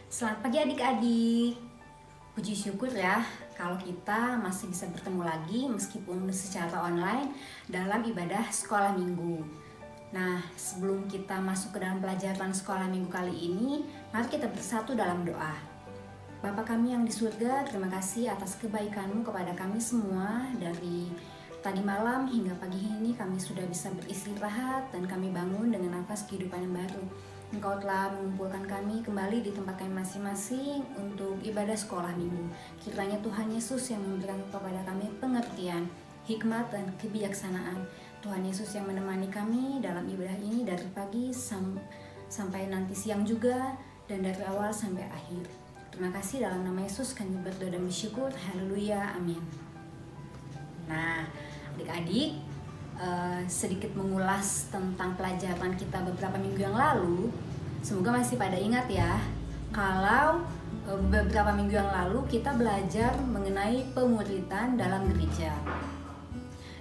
Selamat pagi adik-adik. Puji syukur ya kalau kita masih bisa bertemu lagi meskipun secara online dalam ibadah sekolah minggu. Nah, sebelum kita masuk ke dalam pelajaran sekolah minggu kali ini, mari kita bersatu dalam doa. Bapa kami yang di surga, terima kasih atas kebaikan-Mu kepada kami semua. Dari tadi malam hingga pagi ini kami sudah bisa beristirahat dan kami bangun dengan nafas kehidupan yang baru. Engkau telah mengumpulkan kami kembali di tempat kami masing-masing untuk ibadah sekolah minggu. Kiranya Tuhan Yesus yang memberikan kepada kami pengertian, hikmat, dan kebijaksanaan. Tuhan Yesus yang menemani kami dalam ibadah ini dari pagi sampai nanti siang juga, dan dari awal sampai akhir. Terima kasih, dalam nama Yesus kami berdoa dan bersyukur. Haleluya, amin. Nah, adik-adik, sedikit mengulas tentang pelajaran kita beberapa minggu yang lalu. Semoga masih pada ingat ya, kalau beberapa minggu yang lalu kita belajar mengenai pemuritan dalam gereja.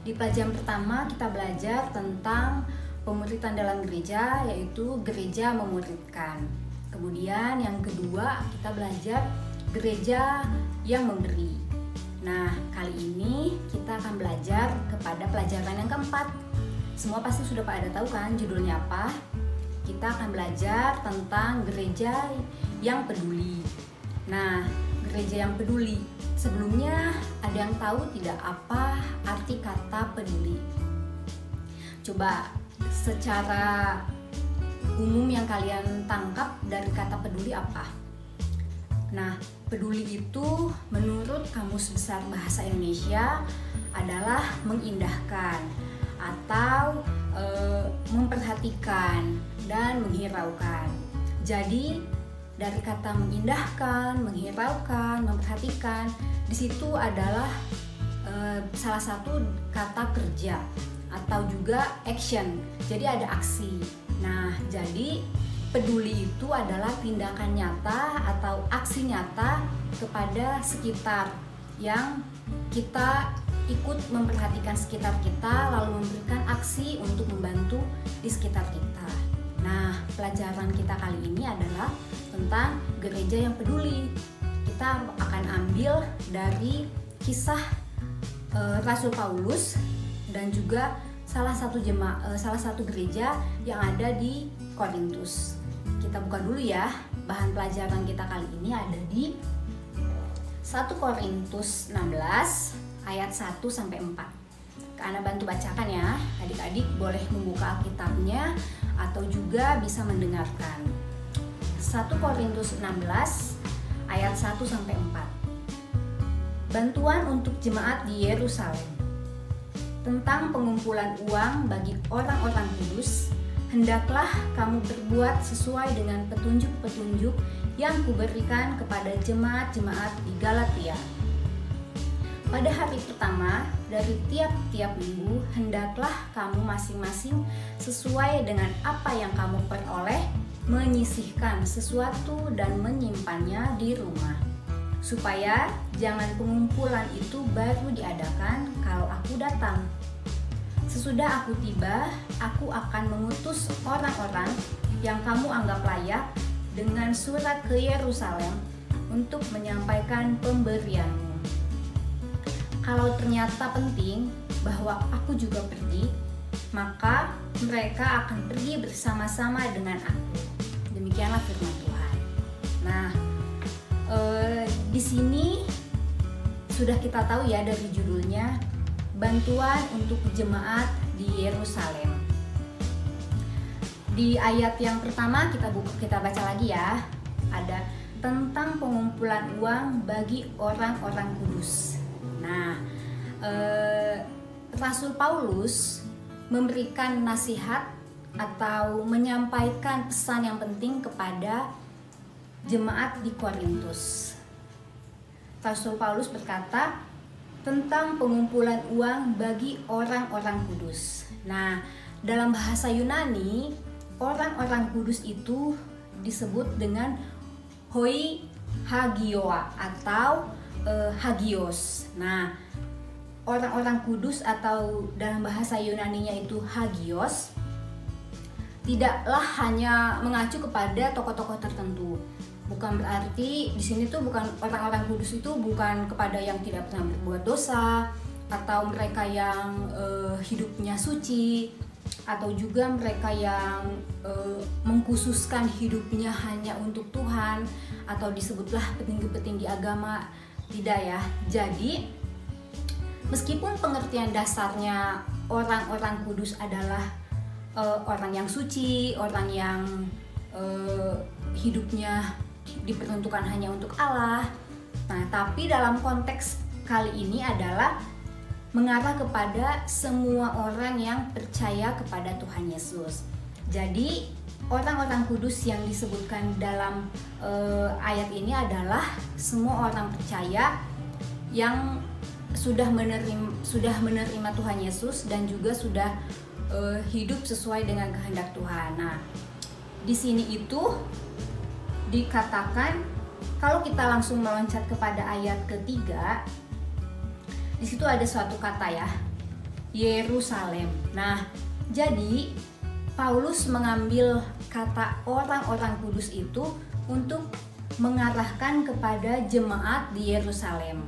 Di pelajaran pertama kita belajar tentang pemuritan dalam gereja, yaitu gereja memuridkan. Kemudian yang kedua kita belajar gereja yang memberi. Nah, kali ini kita akan belajar kepada pelajaran yang keempat. Semua pasti sudah pada tahu kan judulnya apa? Kita akan belajar tentang gereja yang peduli. Nah, gereja yang peduli. Sebelumnya ada yang tahu tidak apa arti kata peduli? Coba secara umum yang kalian tangkap dari kata peduli apa? Nah, peduli itu menurut Kamus Besar Bahasa Indonesia adalah mengindahkan atau memperhatikan dan menghiraukan. Jadi dari kata mengindahkan, menghiraukan, memperhatikan, di situ adalah salah satu kata kerja atau juga action. Jadi ada aksi. Nah, jadi peduli itu adalah tindakan nyata atau aksi nyata kepada sekitar yang kita ikut memperhatikan sekitar kita, lalu memberikan aksi untuk membantu di sekitar kita. Nah, pelajaran kita kali ini adalah tentang gereja yang peduli. Kita akan ambil dari kisah Rasul Paulus dan juga salah satu gereja yang ada di Korintus. Kita buka dulu ya, bahan pelajaran kita kali ini ada di 1 Korintus 16 ayat 1-4. Anda bantu bacakan ya, adik-adik boleh membuka Alkitabnya atau juga bisa mendengarkan. 1 Korintus 16 ayat 1-4. Bantuan untuk jemaat di Yerusalem. Tentang pengumpulan uang bagi orang-orang kudus, hendaklah kamu berbuat sesuai dengan petunjuk-petunjuk yang kuberikan kepada jemaat-jemaat di Galatia. Pada hari pertama dari tiap-tiap minggu, hendaklah kamu masing-masing sesuai dengan apa yang kamu peroleh, menyisihkan sesuatu dan menyimpannya di rumah, supaya jangan pengumpulan itu baru diadakan kalau aku datang. Sesudah aku tiba, aku akan mengutus orang-orang yang kamu anggap layak dengan surat ke Yerusalem untuk menyampaikan pemberianmu. Kalau ternyata penting bahwa aku juga pergi, maka mereka akan pergi bersama-sama dengan aku. Demikianlah firman Tuhan. Nah, di sini sudah kita tahu ya dari judulnya, bantuan untuk jemaat di Yerusalem. Di ayat yang pertama kita baca lagi ya, ada tentang pengumpulan uang bagi orang-orang kudus. Nah, Rasul Paulus memberikan nasihat atau menyampaikan pesan yang penting kepada jemaat di Korintus. Rasul Paulus berkata tentang pengumpulan uang bagi orang-orang kudus. Nah, dalam bahasa Yunani, orang-orang kudus itu disebut dengan hoi hagioa atau hagios. Nah, orang-orang kudus atau dalam bahasa Yunaninya itu hagios tidaklah hanya mengacu kepada tokoh-tokoh tertentu, Bukan berarti di sini tuh bukan orang-orang kudus itu bukan kepada yang tidak pernah berbuat dosa atau mereka yang hidupnya suci atau juga mereka yang mengkhususkan hidupnya hanya untuk Tuhan atau disebutlah petinggi-petinggi agama. Tidak ya. Jadi meskipun pengertian dasarnya orang-orang kudus adalah orang yang suci, orang yang hidupnya diperuntukkan hanya untuk Allah. Nah, tapi dalam konteks kali ini adalah mengarah kepada semua orang yang percaya kepada Tuhan Yesus. Jadi orang-orang kudus yang disebutkan dalam ayat ini adalah semua orang percaya yang sudah menerima Tuhan Yesus dan juga sudah hidup sesuai dengan kehendak Tuhan. Nah, di sini itu dikatakan, kalau kita langsung meloncat kepada ayat ketiga, di situ ada suatu kata ya, Yerusalem. Nah, jadi Paulus mengambil kata orang-orang kudus itu untuk mengarahkan kepada jemaat di Yerusalem.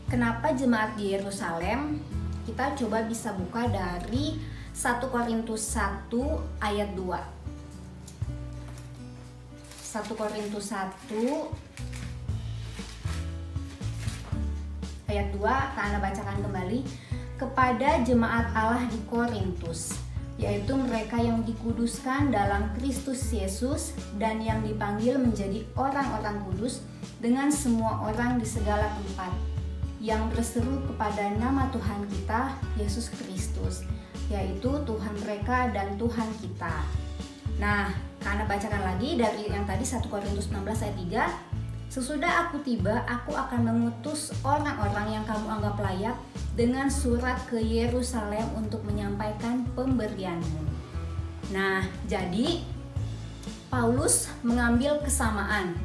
Kenapa jemaat di Yerusalem? Kita coba bisa buka dari 1 Korintus 1 ayat 2. 1 Korintus 1 ayat 2, Anda bacakan kembali. Kepada jemaat Allah di Korintus, yaitu mereka yang dikuduskan dalam Kristus Yesus dan yang dipanggil menjadi orang-orang kudus dengan semua orang di segala tempat, yang berseru kepada nama Tuhan kita, Yesus Kristus, yaitu Tuhan mereka dan Tuhan kita. Nah, Anda bacakan lagi dari yang tadi 1 Korintus 16 ayat 3. Sesudah aku tiba, aku akan mengutus orang-orang yang kamu anggap layak dengan surat ke Yerusalem untuk menyampaikan pemberianmu. Nah, jadi Paulus mengambil kesamaan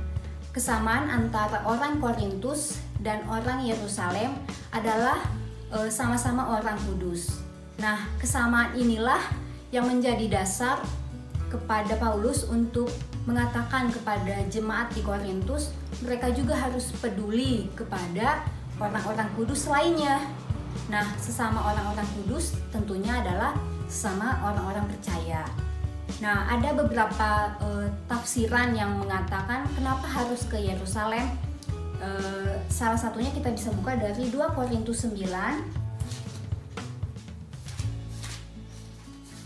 antara orang Korintus dan orang Yerusalem adalah sama-sama orang kudus. Nah, kesamaan inilah yang menjadi dasar kepada Paulus untuk mengatakan kepada jemaat di Korintus, mereka juga harus peduli kepada orang-orang kudus lainnya. Nah, sesama orang-orang kudus tentunya adalah sesama orang-orang percaya. Nah, ada beberapa tafsiran yang mengatakan kenapa harus ke Yerusalem. Salah satunya kita bisa buka dari 2 Korintus 9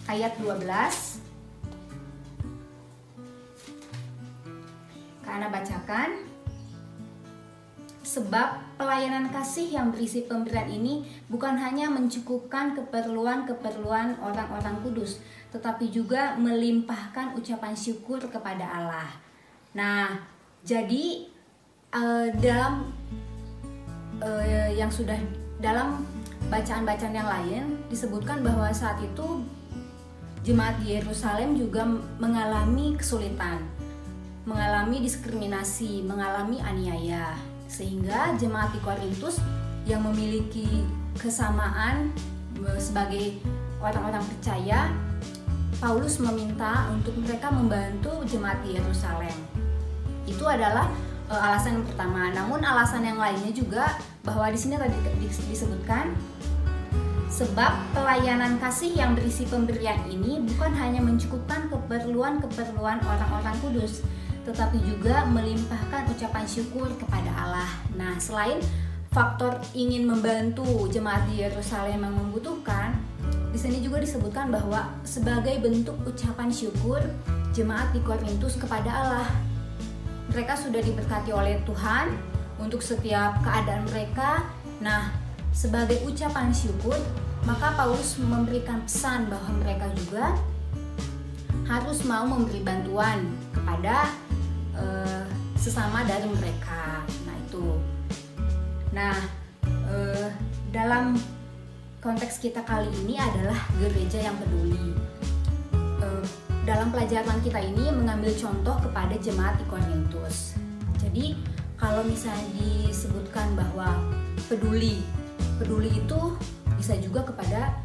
ayat 12. Karena bacakan, sebab pelayanan kasih yang berisi pemberian ini bukan hanya mencukupkan keperluan-keperluan orang-orang kudus, tetapi juga melimpahkan ucapan syukur kepada Allah. Nah, jadi dalam bacaan-bacaan yang lain disebutkan bahwa saat itu jemaat di Yerusalem juga mengalami kesulitan, mengalami diskriminasi, mengalami aniaya, sehingga jemaat di Korintus yang memiliki kesamaan sebagai orang-orang percaya, Paulus meminta untuk mereka membantu jemaat di Yerusalem. Itu adalah alasan yang pertama. Namun alasan yang lainnya juga bahwa di sini tadi disebutkan, sebab pelayanan kasih yang berisi pemberian ini bukan hanya mencukupkan keperluan-keperluan orang-orang kudus, tetapi juga melimpahkan ucapan syukur kepada Allah. Nah, selain faktor ingin membantu jemaat di Yerusalem yang membutuhkan, di sini juga disebutkan bahwa sebagai bentuk ucapan syukur jemaat di Korintus kepada Allah. Mereka sudah diberkati oleh Tuhan untuk setiap keadaan mereka. Nah, sebagai ucapan syukur, maka Paulus memberikan pesan bahwa mereka juga harus mau memberi bantuan kepada sesama dari mereka. Nah, itu. Nah, dalam konteks kita kali ini adalah gereja yang peduli. Dalam pelajaran kita ini mengambil contoh kepada jemaat di Korintus. Jadi, kalau misalnya disebutkan bahwa peduli itu bisa juga kepada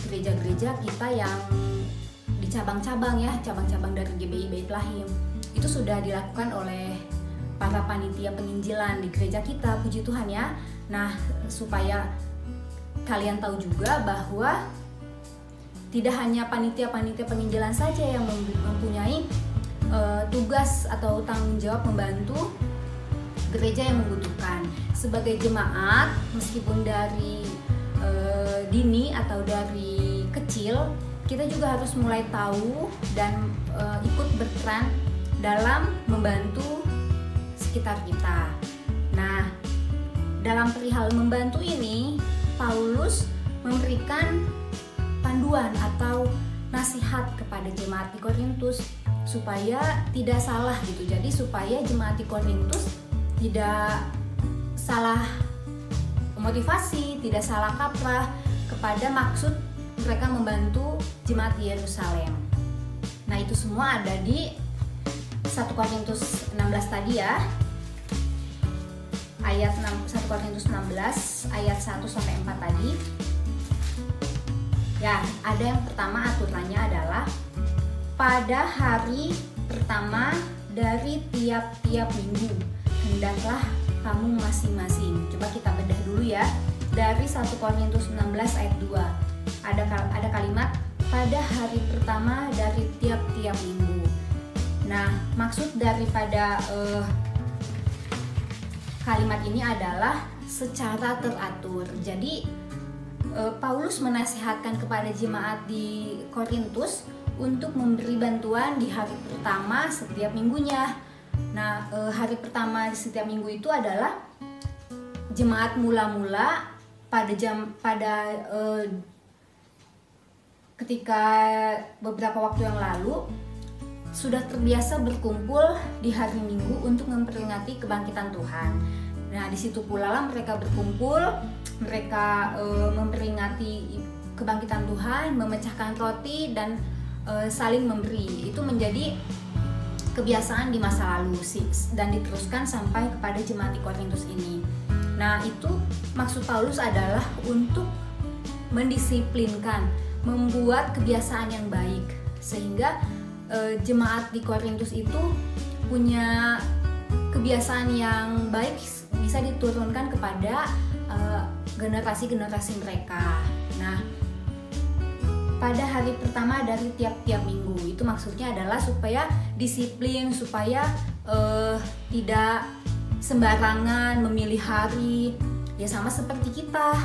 gereja-gereja kita yang di cabang-cabang ya, cabang-cabang dari GBI Bait Lahim. itu sudah dilakukan oleh para panitia penginjilan di gereja kita, puji Tuhan ya. Nah, supaya kalian tahu juga bahwa tidak hanya panitia-panitia penginjilan saja yang mempunyai tugas atau tanggung jawab membantu gereja yang membutuhkan. Sebagai jemaat, meskipun dari dini atau dari kecil, kita juga harus mulai tahu dan ikut berperan dalam membantu sekitar kita. Nah, dalam perihal membantu ini, Paulus memberikan panduan atau nasihat kepada jemaat di Korintus supaya tidak salah gitu. Jadi supaya jemaat di Korintus tidak salah motivasi, tidak salah kaprah kepada maksud mereka membantu jemaat di Yerusalem. Nah, itu semua ada di 1 Korintus 16 tadi ya. Ayat 1 Korintus 16 ayat 1 sampai 4 tadi. Ya, ada yang pertama aturannya adalah pada hari pertama dari tiap-tiap minggu hendaklah kamu masing-masing. Coba kita bedah dulu ya. Dari 1 Korintus 16 ayat 2. Ada kalimat pada hari pertama dari tiap-tiap minggu. Nah, maksud daripada kalimat ini adalah secara teratur. Jadi Paulus menasihatkan kepada jemaat di Korintus untuk memberi bantuan di hari pertama setiap minggunya. Nah, hari pertama di setiap minggu itu adalah jemaat mula-mula ketika beberapa waktu yang lalu sudah terbiasa berkumpul di hari Minggu untuk memperingati kebangkitan Tuhan. Nah, di situ pula lah mereka berkumpul, mereka memperingati kebangkitan Tuhan, memecahkan roti dan saling memberi. Itu menjadi kebiasaan di masa lalu dan diteruskan sampai kepada jemaat di Korintus ini. Nah, itu maksud Paulus adalah untuk mendisiplinkan, membuat kebiasaan yang baik sehingga jemaat di Korintus itu punya kebiasaan yang baik bisa diturunkan kepada generasi-generasi mereka. Nah, pada hari pertama dari tiap-tiap minggu itu maksudnya adalah supaya disiplin, supaya tidak sembarangan memilih hari. Ya sama seperti kita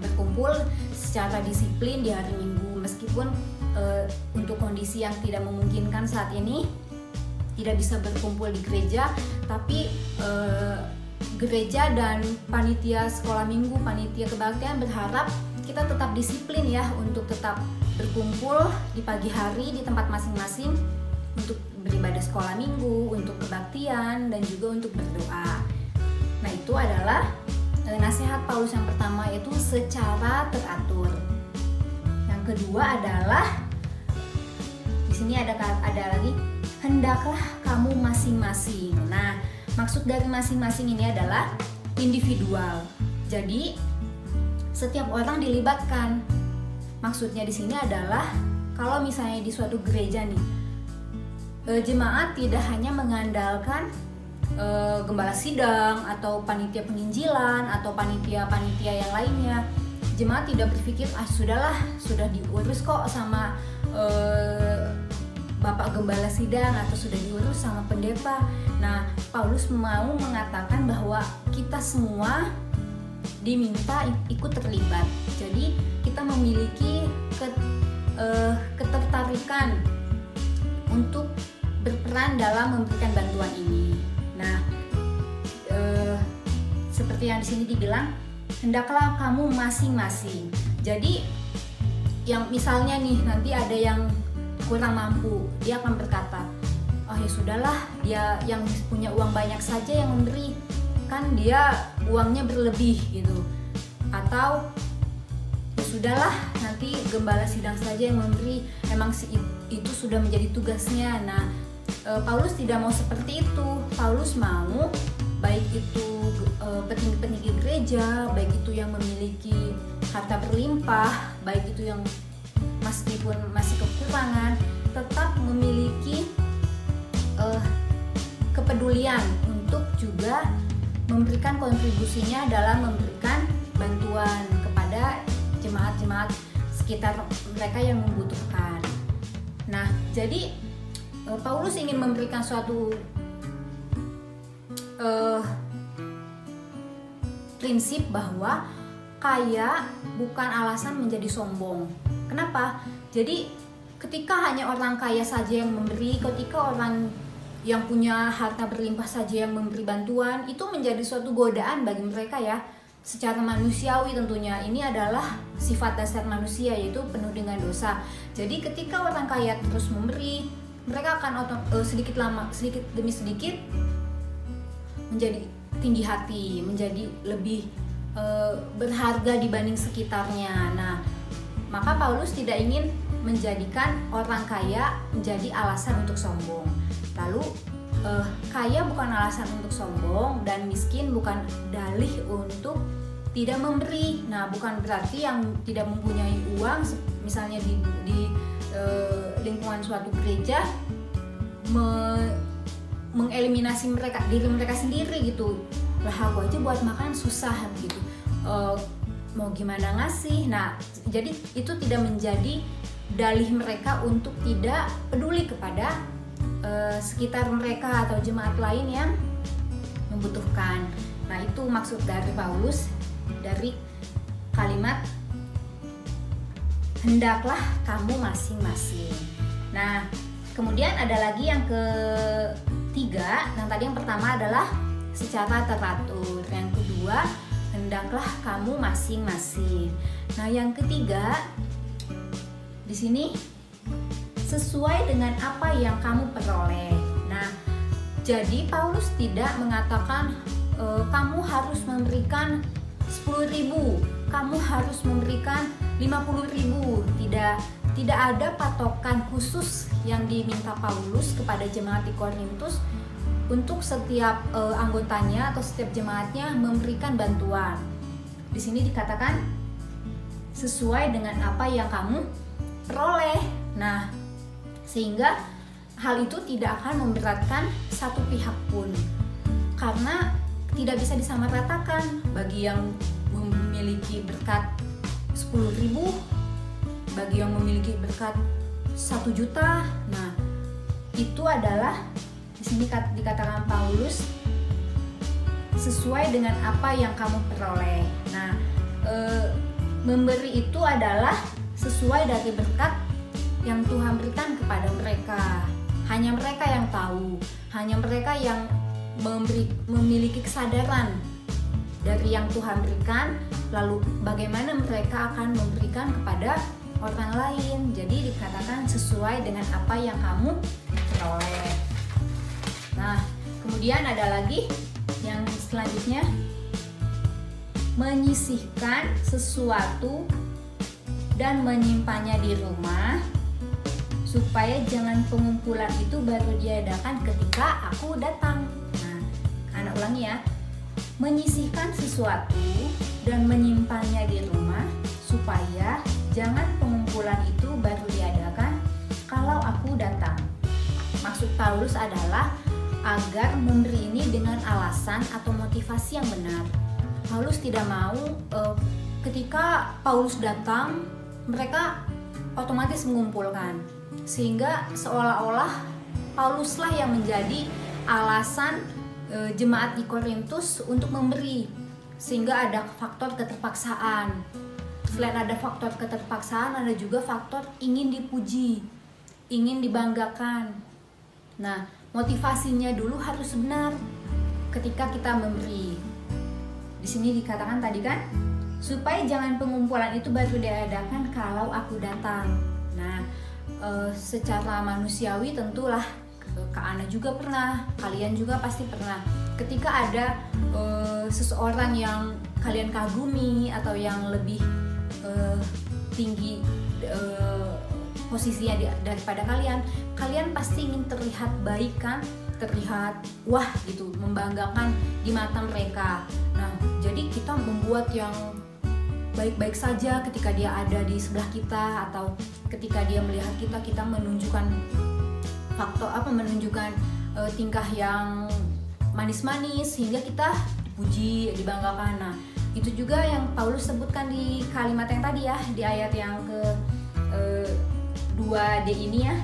berkumpul secara disiplin di hari Minggu, meskipun untuk kondisi yang tidak memungkinkan saat ini tidak bisa berkumpul di gereja, tapi gereja dan panitia sekolah minggu, panitia kebaktian berharap kita tetap disiplin ya untuk tetap berkumpul di pagi hari di tempat masing-masing untuk beribadah sekolah minggu, untuk kebaktian dan juga untuk berdoa. Nah, itu adalah nasihat Paulus yang pertama, yaitu secara teratur. Yang kedua adalah di sini ada lagi hendaklah kamu masing-masing. Nah, maksud dari masing-masing ini adalah individual. Jadi setiap orang dilibatkan. Maksudnya di sini adalah kalau misalnya di suatu gereja nih, jemaat tidak hanya mengandalkan gembala sidang atau panitia penginjilan atau panitia-panitia yang lainnya. Jemaat tidak berpikir sudahlah, sudah diurus kok sama Bapak Gembala Sidang atau sudah diurus sama pendeta. Nah, Paulus mau mengatakan bahwa kita semua diminta ikut terlibat. Jadi kita memiliki ketertarikan untuk berperan dalam memberikan bantuan ini. Nah, seperti yang di sini dibilang, hendaklah kamu masing-masing. Jadi yang misalnya nih nanti ada yang kurang mampu, dia akan berkata, oh ya sudahlah, dia yang punya uang banyak saja yang memberi, kan dia uangnya berlebih gitu. Atau ya sudahlah, nanti gembala sidang saja yang memberi, emang itu sudah menjadi tugasnya. Nah, Paulus tidak mau seperti itu. Paulus mau baik itu petinggi-petinggi gereja, baik itu yang memiliki harta berlimpah, baik itu yang meskipun masih kekurangan, tetap memiliki kepedulian untuk juga memberikan kontribusinya dalam memberikan bantuan kepada jemaat-jemaat sekitar mereka yang membutuhkan. Nah, jadi Paulus ingin memberikan suatu prinsip bahwa kaya bukan alasan menjadi sombong. Kenapa? Jadi ketika hanya orang kaya saja yang memberi, ketika orang yang punya harta berlimpah saja yang memberi bantuan, itu menjadi suatu godaan bagi mereka ya. Secara manusiawi tentunya, ini adalah sifat dasar manusia, yaitu penuh dengan dosa. Jadi ketika orang kaya terus memberi, mereka akan sedikit demi sedikit menjadi tinggi hati, menjadi lebih berharga dibanding sekitarnya. Nah, maka Paulus tidak ingin menjadikan orang kaya menjadi alasan untuk sombong. Lalu kaya bukan alasan untuk sombong dan miskin bukan dalih untuk tidak memberi. Nah, bukan berarti yang tidak mempunyai uang, misalnya di lingkungan suatu gereja, mengeliminasi diri mereka sendiri gitu. Lah, aku aja buat makan susah gitu, mau gimana ngasih. Nah, jadi itu tidak menjadi dalih mereka untuk tidak peduli kepada sekitar mereka atau jemaat lain yang membutuhkan. Nah, itu maksud dari Paulus dari kalimat hendaklah kamu masing-masing. Nah, kemudian ada lagi yang ketiga. Yang tadi yang pertama adalah secara teratur, yang kedua hendaklah kamu masing-masing. Nah, yang ketiga di sini sesuai dengan apa yang kamu peroleh. Nah, jadi Paulus tidak mengatakan kamu harus memberikan 10.000, kamu harus memberikan 50.000. Tidak ada patokan khusus yang diminta Paulus kepada jemaat di Korintus untuk setiap anggotanya atau setiap jemaatnya memberikan bantuan. Di sini dikatakan sesuai dengan apa yang kamu peroleh. Nah, sehingga hal itu tidak akan memberatkan satu pihak pun, karena tidak bisa disamaratakan. Bagi yang memiliki berkat 10.000, bagi yang memiliki berkat 1 juta. Nah, itu adalah di sini dikatakan Paulus sesuai dengan apa yang kamu peroleh. Nah, memberi itu adalah sesuai dari berkat yang Tuhan berikan kepada mereka. Hanya mereka yang tahu, hanya mereka yang memiliki kesadaran dari yang Tuhan berikan, lalu bagaimana mereka akan memberikan kepada orang lain. Jadi dikatakan sesuai dengan apa yang kamu peroleh. Nah, kemudian ada lagi yang selanjutnya, menyisihkan sesuatu dan menyimpannya di rumah, supaya jangan pengumpulan itu baru diadakan ketika aku datang. Nah, anak ulangi ya, menyisihkan sesuatu dan menyimpannya di rumah, supaya jangan pengumpulan itu baru diadakan kalau aku datang. Maksud Paulus adalah agar memberi ini dengan alasan atau motivasi yang benar. Paulus tidak mau ketika Paulus datang mereka otomatis mengumpulkan, sehingga seolah-olah Pauluslah yang menjadi alasan jemaat di Korintus untuk memberi, sehingga ada faktor keterpaksaan. Selain ada faktor keterpaksaan, ada juga faktor ingin dipuji, ingin dibanggakan. Nah, motivasinya dulu harus benar ketika kita memberi. Di sini dikatakan tadi kan, supaya jangan pengumpulan itu baru diadakan kalau aku datang. Nah, secara manusiawi tentulah Kak Ana juga pernah, kalian juga pasti pernah. Ketika ada seseorang yang kalian kagumi atau yang lebih tinggi posisinya daripada kalian pasti ingin terlihat baik kan, terlihat wah gitu, membanggakan di mata mereka. Nah, jadi kita membuat yang baik-baik saja ketika dia ada di sebelah kita, atau ketika dia melihat kita menunjukkan faktor menunjukkan tingkah yang manis-manis sehingga kita dipuji, dibanggakan. Nah, itu juga yang Paulus sebutkan di kalimat yang tadi ya, di ayat yang ke 2D ini ya,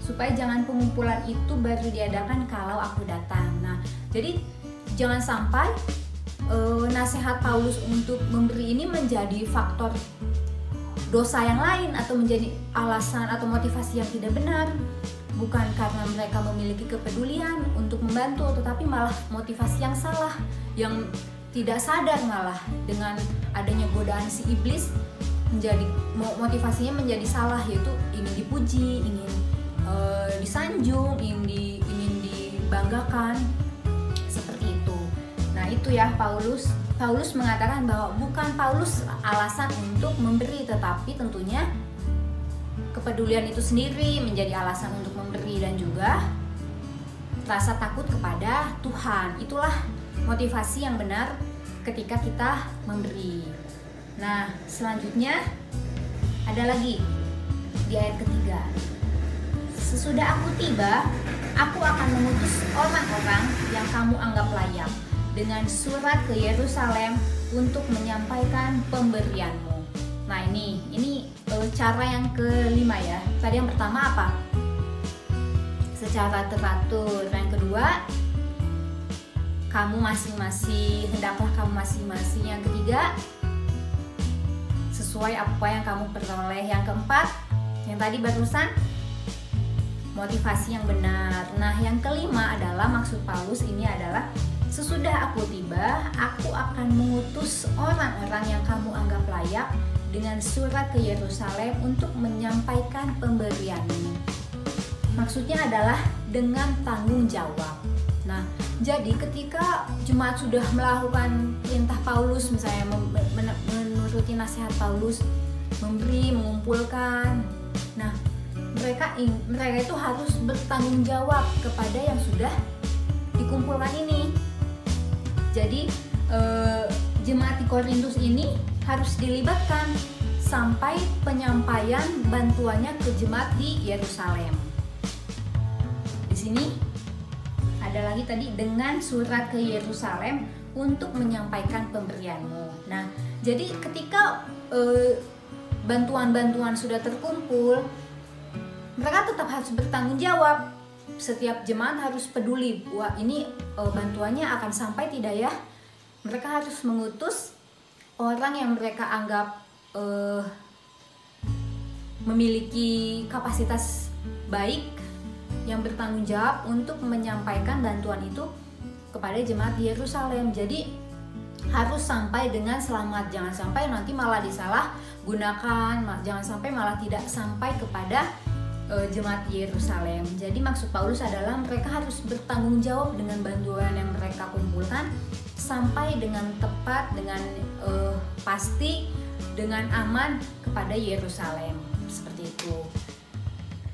supaya jangan pengumpulan itu baru diadakan kalau aku datang. Nah, jadi jangan sampai nasihat Paulus untuk memberi ini menjadi faktor dosa yang lain atau menjadi alasan atau motivasi yang tidak benar. Bukan karena mereka memiliki kepedulian untuk membantu, tetapi malah motivasi yang salah, yang tidak sadar malah dengan adanya godaan si iblis menjadi motivasinya menjadi salah, yaitu ingin dipuji, ingin disanjung, ingin dibanggakan seperti itu. Nah itu ya, Paulus mengatakan bahwa bukan Paulus alasan untuk memberi, tetapi tentunya kepedulian itu sendiri menjadi alasan untuk memberi, dan juga rasa takut kepada Tuhan. Itulah motivasi yang benar ketika kita memberi. Nah, selanjutnya ada lagi di ayat ketiga. Sesudah aku tiba, aku akan mengutus orang-orang yang kamu anggap layak dengan surat ke Yerusalem untuk menyampaikan pemberianmu. Nah, ini cara yang kelima ya. Tadi yang pertama apa? Secara teratur. Yang kedua, kamu masing-masing, hendaklah kamu masing-masing. Yang ketiga, sesuai apa yang kamu peroleh. Yang keempat, yang tadi barusan, motivasi yang benar. Nah, yang kelima adalah maksud Paulus ini adalah sesudah aku tiba, aku akan mengutus orang-orang yang kamu anggap layak dengan surat ke Yerusalem untuk menyampaikan pemberianmu. Maksudnya adalah dengan tanggung jawab. Nah, jadi ketika jemaat sudah melakukan perintah Paulus, misalnya menuruti nasihat Paulus, memberi, mengumpulkan, nah mereka itu harus bertanggung jawab kepada yang sudah dikumpulkan ini. Jadi jemaat di Korintus ini harus dilibatkan sampai penyampaian bantuannya ke jemaat di Yerusalem. Di sini ada lagi tadi dengan surat ke Yerusalem untuk menyampaikan pemberianmu. Nah, jadi ketika bantuan-bantuan sudah terkumpul, mereka tetap harus bertanggung jawab. Setiap jemaat harus peduli, wah ini bantuannya akan sampai tidak ya. Mereka harus mengutus orang yang mereka anggap memiliki kapasitas baik, yang bertanggung jawab untuk menyampaikan bantuan itu kepada jemaat di Yerusalem. Jadi harus sampai dengan selamat, jangan sampai nanti malah disalahgunakan, jangan sampai malah tidak sampai kepada jemaat di Yerusalem. Jadi maksud Paulus adalah mereka harus bertanggung jawab dengan bantuan yang mereka kumpulkan sampai dengan tepat, dengan pasti, dengan aman kepada Yerusalem. Seperti itu.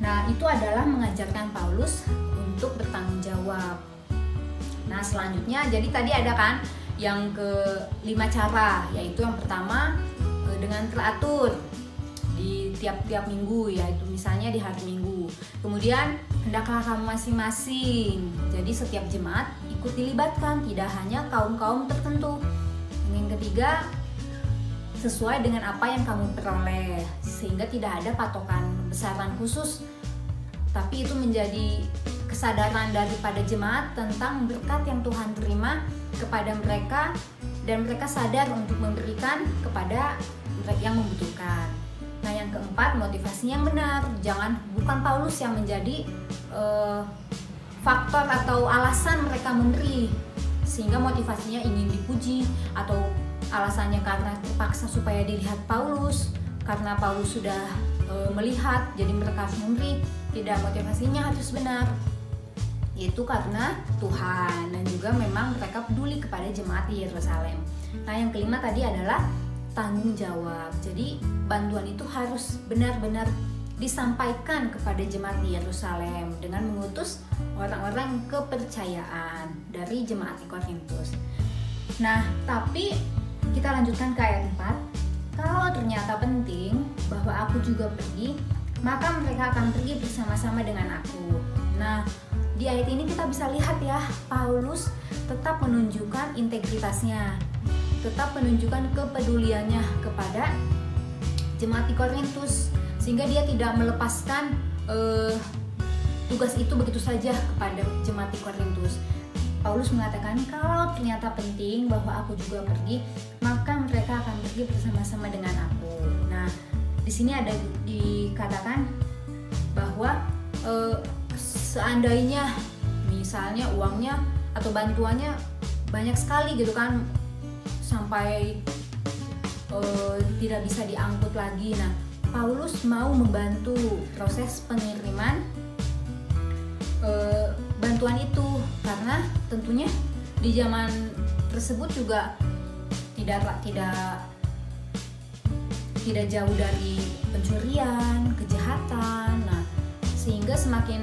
Nah, itu adalah mengajarkan Paulus untuk bertanggung jawab. Nah, selanjutnya jadi tadi ada kan yang ke-5 cara, yaitu yang pertama dengan teratur di tiap-tiap minggu, yaitu misalnya di hari Minggu. Kemudian hendaklah kamu masing-masing. Jadi setiap jemaat ikut dilibatkan, tidak hanya kaum-kaum tertentu. Yang ketiga, sesuai dengan apa yang kamu peroleh, sehingga tidak ada patokan besaran khusus, tapi itu menjadi kesadaran daripada jemaat tentang berkat yang Tuhan terima kepada mereka, dan mereka sadar untuk memberikan kepada mereka yang membutuhkan. Nah, yang keempat, motivasi yang benar. Bukan Paulus yang menjadi faktor atau alasan mereka memberi, sehingga motivasinya ingin dipuji atau alasannya karena terpaksa supaya dilihat Paulus, karena Paulus sudah melihat jadi mereka harus memberi. Tidak, motivasinya harus benar, yaitu karena Tuhan, dan juga memang mereka peduli kepada jemaat di Yerusalem. Nah, yang kelima tadi adalah tanggung jawab. Jadi bantuan itu harus benar-benar disampaikan kepada jemaat di Yerusalem dengan mengutus orang-orang kepercayaan dari jemaat di Korintus. Nah, tapi kita lanjutkan ke ayat 4. Kalau ternyata penting bahwa aku juga pergi, maka mereka akan pergi bersama-sama dengan aku. Nah, di ayat ini kita bisa lihat ya, Paulus tetap menunjukkan integritasnya, tetap menunjukkan kepeduliannya kepada jemaat di Korintus, sehingga dia tidak melepaskan tugas itu begitu saja kepada jemaat di Korintus. Paulus mengatakan kalau ternyata penting bahwa aku juga pergi, maka mereka akan pergi bersama-sama dengan aku. Nah, di sini ada dikatakan bahwa seandainya misalnya uangnya atau bantuannya banyak sekali gitu kan, sampai tidak bisa diangkut lagi. Nah, Paulus mau membantu proses pengiriman bantuan itu, karena tentunya di zaman tersebut juga tidak jauh dari pencurian, kejahatan. Nah, sehingga semakin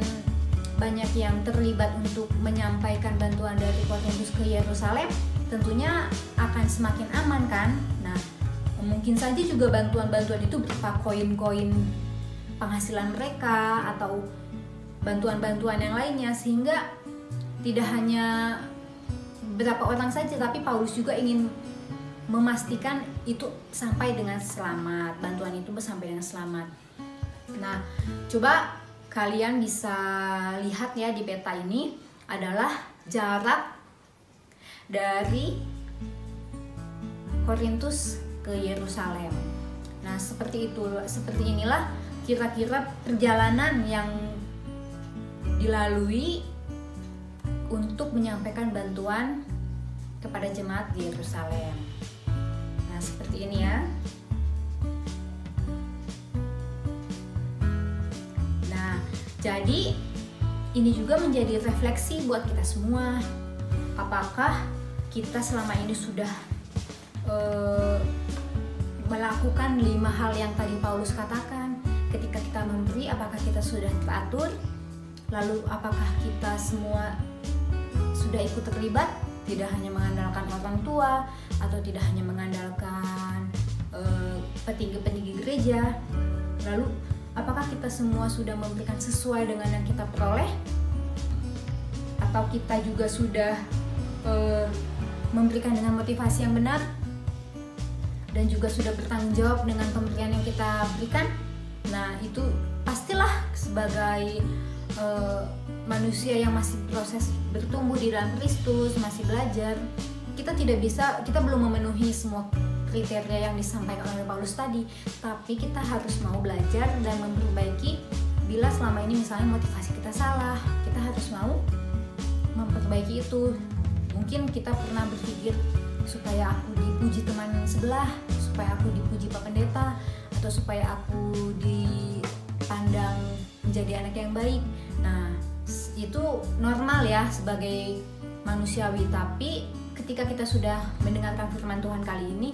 banyak yang terlibat untuk menyampaikan bantuan dari Korintus ke Yerusalem, tentunya akan semakin aman kan. Nah, mungkin saja juga bantuan-bantuan itu berupa koin-koin penghasilan mereka atau bantuan-bantuan yang lainnya, sehingga tidak hanya beberapa orang saja, tapi Paulus juga ingin memastikan itu sampai dengan selamat, bantuan itu sampai dengan selamat. Nah, coba kalian bisa lihat ya, di peta ini adalah jarak dari Korintus ke Yerusalem. Nah, seperti inilah kira-kira perjalanan yang dilalui untuk menyampaikan bantuan kepada jemaat di Yerusalem. Nah, seperti ini ya. Nah, jadi ini juga menjadi refleksi buat kita semua. Apakah kita selama ini sudah melakukan 5 hal yang tadi Paulus katakan? Ketika kita memberi, apakah kita sudah teratur? Lalu apakah kita semua sudah ikut terlibat? Tidak hanya mengandalkan orang tua atau tidak hanya mengandalkan petinggi-petinggi gereja. Lalu apakah kita semua sudah memberikan sesuai dengan yang kita peroleh? Atau kita juga sudah memberikan dengan motivasi yang benar dan juga sudah bertanggung jawab dengan pemberian yang kita berikan? Nah, itu pastilah sebagai manusia yang masih proses bertumbuh di dalam Kristus, masih belajar, kita belum memenuhi semua kriteria yang disampaikan oleh Paulus tadi, tapi kita harus mau belajar dan memperbaiki. Bila selama ini misalnya motivasi kita salah, kita harus mau memperbaiki itu. Mungkin kita pernah berpikir supaya aku dipuji teman sebelah, supaya aku dipuji Pak Pendeta, atau supaya aku dipandang menjadi anak yang baik. Nah, itu normal ya sebagai manusiawi, tapi ketika kita sudah mendengarkan firman Tuhan kali ini,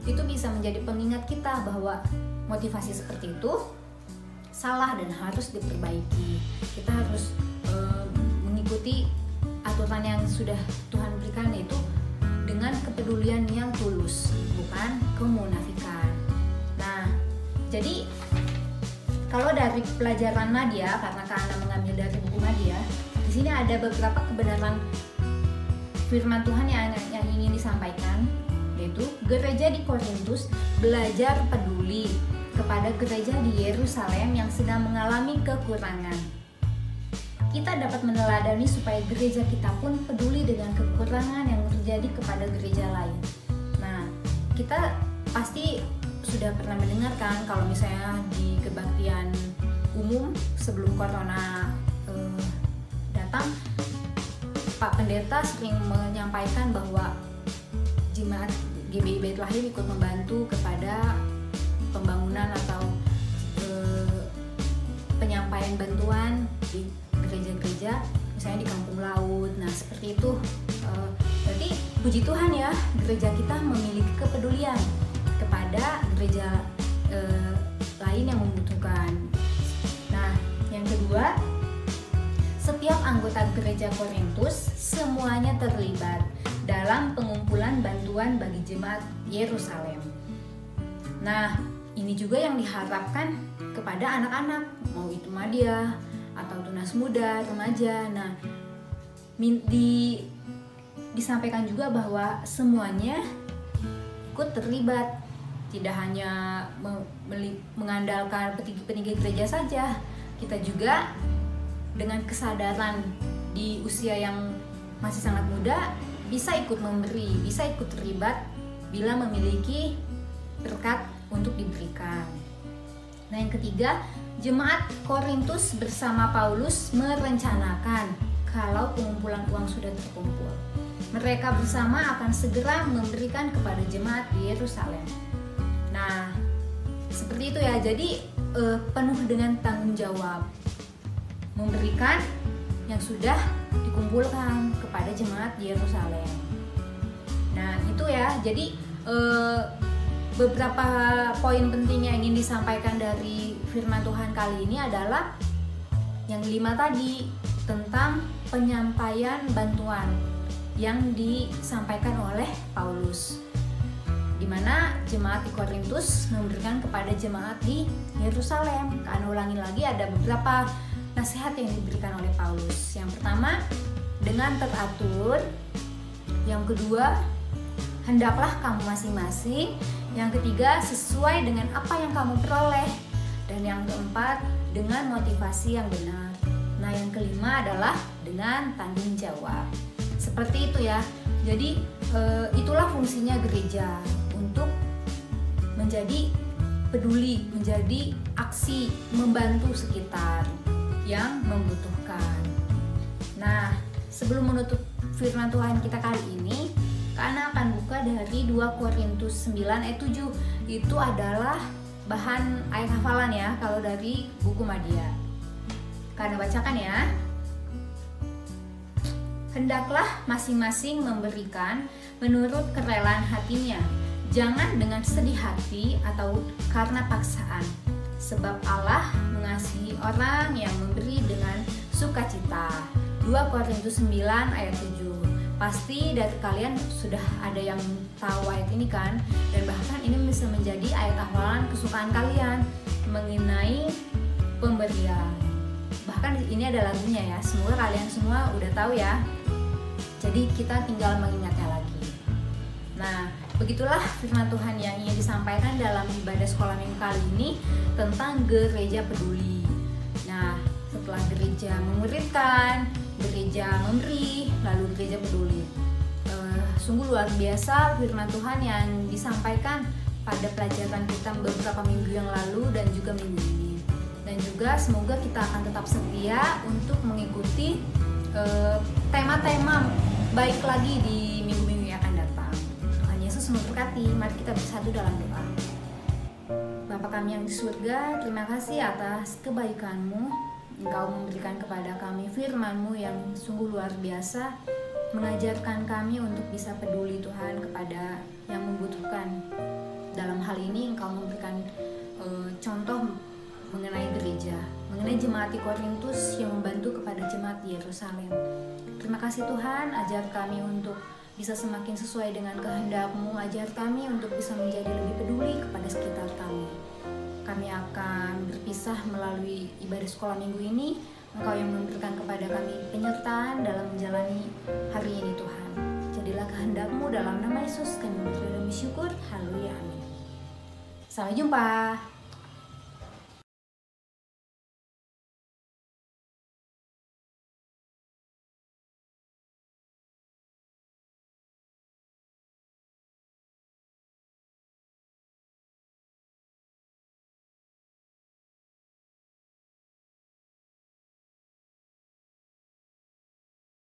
itu bisa menjadi pengingat kita bahwa motivasi seperti itu salah dan harus diperbaiki. Kita harus mengikuti aturan yang sudah Tuhan berikan, yaitu dengan kepedulian yang tulus, bukan kemunafikan. Nah, jadi kalau dari pelajaran Nadia, karena Kak mengambil dari buku Nadia, di sini ada beberapa kebenaran firman Tuhan yang ingin disampaikan, yaitu gereja di Korintus belajar peduli kepada gereja di Yerusalem yang sedang mengalami kekurangan. Kita dapat meneladani supaya gereja kita pun peduli dengan kekurangan yang terjadi kepada gereja lain. Nah, kita pasti sudah pernah mendengarkan kalau misalnya di kebaktian umum sebelum corona datang, Pak Pendeta sering menyampaikan bahwa jemaat GBI Bethlehem ikut membantu kepada pembangunan atau penyampaian bantuan di gereja-gereja, misalnya di kampung laut. Nah, seperti itu. Berarti puji Tuhan ya, gereja kita memiliki kepedulian kepada gereja lain yang membutuhkan. Nah, yang kedua, setiap anggota gereja Korintus semuanya terlibat dalam pengumpulan bantuan bagi jemaat Yerusalem. Nah, ini juga yang diharapkan kepada anak-anak, mau itu Nadia atau tunas muda, remaja. Nah, disampaikan juga bahwa semuanya ikut terlibat, tidak hanya mengandalkan petinggi gereja saja, kita juga dengan kesadaran di usia yang masih sangat muda bisa ikut memberi, bisa ikut terlibat bila memiliki berkat untuk diberikan. Nah, yang ketiga, jemaat Korintus bersama Paulus merencanakan kalau pengumpulan uang sudah terkumpul, mereka bersama akan segera memberikan kepada jemaat di Yerusalem. Nah, seperti itu ya. Jadi penuh dengan tanggung jawab memberikan yang sudah dikumpulkan kepada jemaat di Yerusalem. Nah, itu ya. Jadi beberapa poin penting yang ingin disampaikan dari firman Tuhan kali ini adalah yang 5 tadi, tentang penyampaian bantuan yang disampaikan oleh Paulus, di mana jemaat di Korintus memberikan kepada jemaat di Yerusalem. Karena ulangi lagi, ada beberapa nasihat yang diberikan oleh Paulus. Yang pertama, dengan teratur. Yang kedua, hendaklah kamu masing-masing. Yang ketiga, sesuai dengan apa yang kamu peroleh. Dan yang keempat, dengan motivasi yang benar. Nah, yang kelima adalah dengan tanggung jawab. Seperti itu ya. Jadi itulah fungsinya gereja, untuk menjadi peduli, menjadi aksi membantu sekitar yang membutuhkan. Nah, sebelum menutup firman Tuhan kita kali ini, Kana akan buka dari 2 Korintus 9 ayat 7. Itu adalah bahan ayat hafalan ya, kalau dari buku Madya. Kana bacakan ya. Hendaklah masing-masing memberikan menurut kerelaan hatinya, jangan dengan sedih hati atau karena paksaan, sebab Allah mengasihi orang yang memberi dengan sukacita. 2 Korintus 9 ayat 7. Pasti dari kalian sudah ada yang tahu ayat ini kan, dan bahkan ini bisa menjadi ayat hafalan kesukaan kalian mengenai pemberian. Bahkan ini ada lagunya ya, semoga kalian semua udah tahu ya. Jadi kita tinggal mengingatnya lagi. Nah, begitulah firman Tuhan yang ingin disampaikan dalam ibadah sekolah minggu kali ini tentang gereja peduli. Nah, setelah gereja memuridkan, gereja memberi, lalu gereja peduli. Sungguh luar biasa firman Tuhan yang disampaikan pada pelajaran kita beberapa minggu yang lalu dan juga minggu ini. Dan juga semoga kita akan tetap setia untuk mengikuti tema-tema baik lagi di minggu-minggu yang akan datang. Tuhan Yesus memberkati. Mari kita bersatu dalam doa. Bapa kami yang di surga, terima kasih atas kebaikan-Mu. Engkau memberikan kepada kami firman-Mu yang sungguh luar biasa, mengajarkan kami untuk bisa peduli Tuhan kepada yang membutuhkan. Dalam hal ini Engkau memberikan contoh mengenai gereja, mengenai jemaat di Korintus yang membantu kepada jemaat di Yerusalem. Terima kasih Tuhan, ajar kami untuk bisa semakin sesuai dengan kehendak-Mu, ajar kami untuk bisa menjadi lebih peduli kepada sekitar kami. Kami akan berpisah melalui ibadah sekolah minggu ini. Engkau yang memberikan kepada kami penyertaan dalam menjalani hari ini Tuhan. Jadilah kehendak-Mu, dalam nama Yesus kami berdoa dan bersyukur. Haleluya, amin. Sampai jumpa.